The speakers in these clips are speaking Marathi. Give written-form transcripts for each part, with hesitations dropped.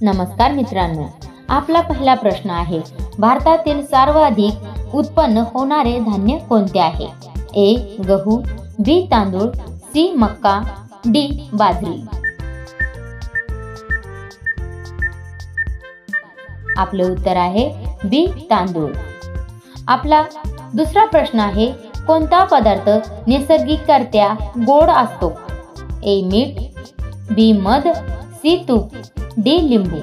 नमस्कार मित्रांनो, आपला पहिला प्रश्न आहे, भारतातील सर्वाधिक उत्पन्न होणारे धान्य कोणते आहे? ए गहू, बी तांदूळ, सी मक्का, डी बाजरी. आपले उत्तर आहे बी तांदूळ. आपला दुसरा प्रश्न आहे, कोणता पदार्थ नैसर्गिकरित्या गोड असतो? ए मीठ, बी मध, सी तूप, डी लिंबू.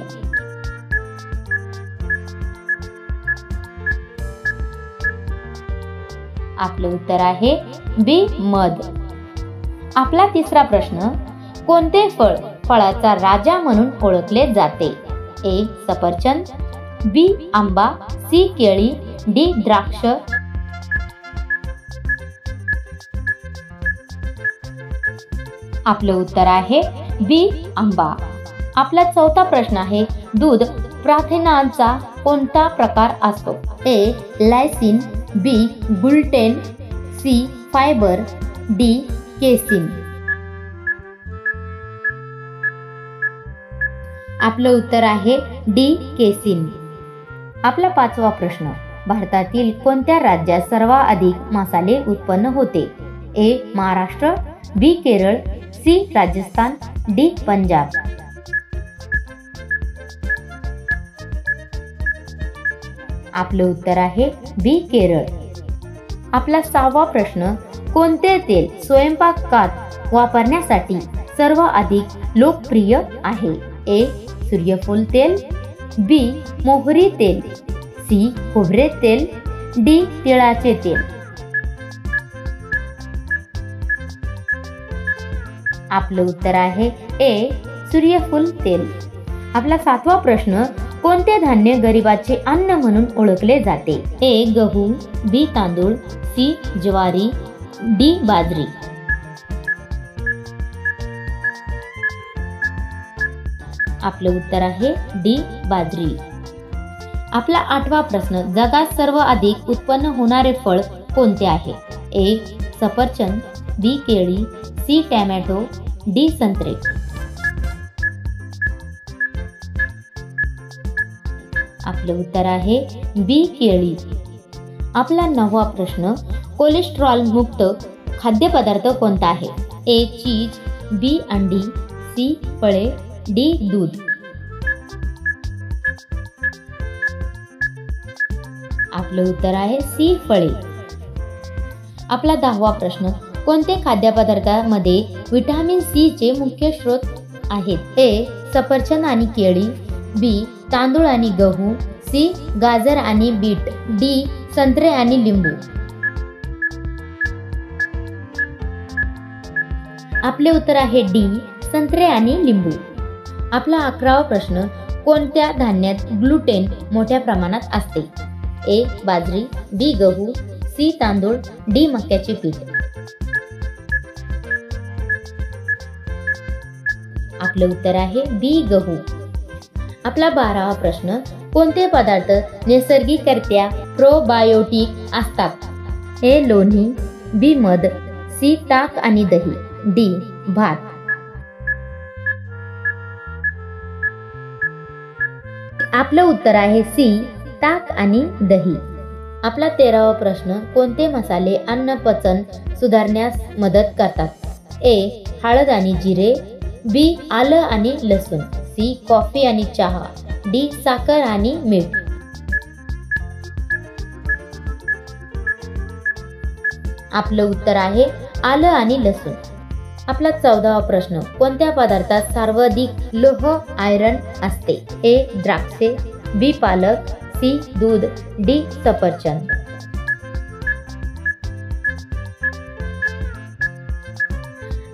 आपले उत्तर आहे बी मध. आपला तिसरा प्रश्न, कोणते फळ फळाचा राजा म्हणून ओळखले जाते? ए सफरचंद, बी आंबा, सी केळी, डी द्राक्ष. आपले उत्तर आहे बी आंबा. आपला चौथा प्रश्न आहे, दूध प्रथिनांचा कोणता प्रकार असतो? A lysine, B gluten, C fibre, D casein. आपलं उत्तर आहे डी केसिन. आपला पाचवा प्रश्न, भारतातील कोणत्या राज्यात सर्वाधिक मसाले उत्पन्न होते? ए महाराष्ट्र, बी केरळ, सी राजस्थान, डी पंजाब. आपले उत्तर आहे बी केरळ. आपला सहावा प्रश्न, कोणते तेल स्वयंपाकात वापरण्यासाठी सर्वाधिक लोकप्रिय आहे? ए सूर्यफूल तेल, बी मोहरी तेल, सी खोबरे तेल, डी तिळाचे तेल. आपलं उत्तर आहे ए सूर्यफूल तेल. आपला सातवा प्रश्न, कोणते धान्य गरिबाचे अन्न म्हणून ओळखले जाते? ए गहू, बी तांदूळ, सी ज्वारी, डी बाजरी. आपले उत्तर आहे डी बाजरी. आपला आठवा प्रश्न, जगात सर्वाधिक उत्पन्न होणारे फळ कोणते आहे? ए सफरचंद, बी केळी, सी टोमॅटो, डी संत्रे. आपले उत्तर आहे बी केळी. आपला नववा प्रश्न, कोलेस्ट्रॉल मुक्त खाद्यपदार्थ कोणता आहे? ए चीज, बी अंडी, सी फळे, डी दूध. आपलं उत्तर आहे सी फळे. आपला 10वा प्रश्न, कोणते खाद्यपदार्थामध्ये व्हिटॅमिन सी चे मुख्य स्रोत आहेत? ए सफरचंद आणि केळी, बी तांदूळ आणि गहू, सी गाजर आणि बीट, डी संत्रे आणि लिंबू. आपले उत्तर आहे डी संत्रे आणि लिंबू. आपला 11वा प्रश्न, कोणत्या धान्यात ग्लुटेन मोठ्या प्रमाणात असते? ए बाजरी, बी गहू, सी तांदूळ, डी मक्याचे पीठ. आपले उत्तर आहे बी गहू. आपला 12वा प्रश्न, कोणते पदार्थ नैसर्गिकरित्या प्रोबायोटिक असतात? ए लोणी, बी मध, सी ताक आणि दही, डी भात. आपलं उत्तर आहे सी ताक आणि दही. आपला 13वा प्रश्न, कोणते मसाले अन्न पचन सुधारण्यास मदत करतात? ए हळद आणि जिरे, बी आलं आणि लसूण, सी कॉफी आणि चहा, डी साखर आणि मीठ. आपलं उत्तर आहे आलं आणि लसूण. आपला 14वा प्रश्न, कोणत्या पदार्थात सर्वाधिक लोह आयरन असते? ए द्राक्षे, बी पालक, सी दूध, डी सफरचंद.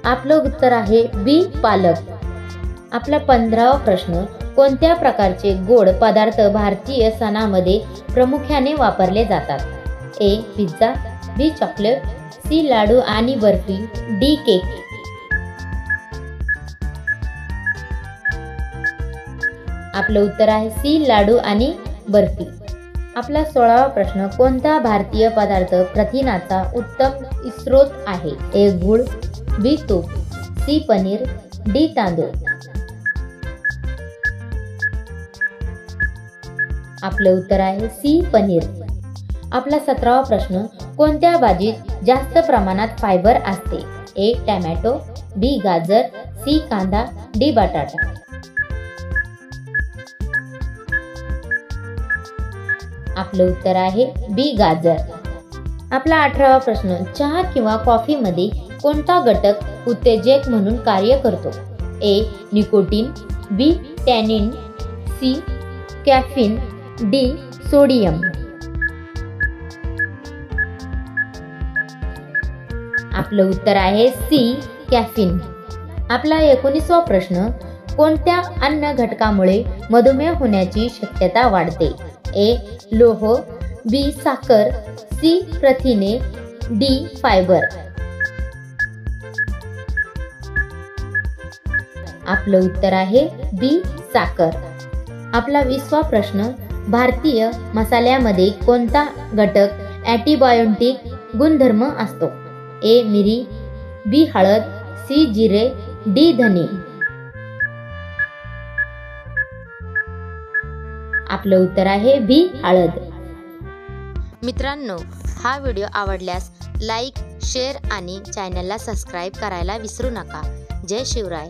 आपलं उत्तर आहे बी पालक. आपला 15वा प्रश्न, कोणत्या प्रकारचे गोड पदार्थ भारतीय सणामध्ये प्रामुख्याने वापरले जातात? ए पिझ्झा, बी चॉकलेट, सी लाडू आणि बर्फी, डी केक. आपलं उत्तर आहे सी लाडू आणि बर्फी. आपला 16वा प्रश्न, कोणता भारतीय पदार्थ प्रथिनाचा उत्तम स्रोत आहे? ए गुळ, बी तूप, सी पनीर, डी तांदूळ. आपलं उत्तर आहे सी पनीर. आपला 17वा प्रश्न, कोणत्या भाजीत जास्त प्रमाणात फायबर असते? ए टोमॅटो, बी गाजर, सी कांदा, डी बटाटा. आपलं उत्तर आहे बी गाजर. आपला 18वा प्रश्न, चहा किंवा कॉफीमध्ये कोणता घटक उत्तेजक म्हणून कार्य करतो? A nicotine, B tannin, C caffeine, D sodium. आपलं उत्तर आहे सी कॅफीन. आपला 19वा प्रश्न, कोणत्या अन्न घटकामुळे मधुमेह होण्याची शक्यता वाढते? ए लोह, बी साखर, सी प्रथिने, डी फायबर. आपलं उत्तर आहे बी साखर. आपला 20वा प्रश्न, भारतीय मसाल्यामध्ये कोणता घटक अँटीबायोटिक गुणधर्म असतो? ए मिरी, बी हळद, सी जिरे, डी धने. आपलं उत्तर आहे बी हळद. मित्रांनो, हा व्हिडिओ आवडल्यास लाईक, शेअर आणि चॅनलला सबस्क्राईब करायला विसरू नका. जय शिवराय.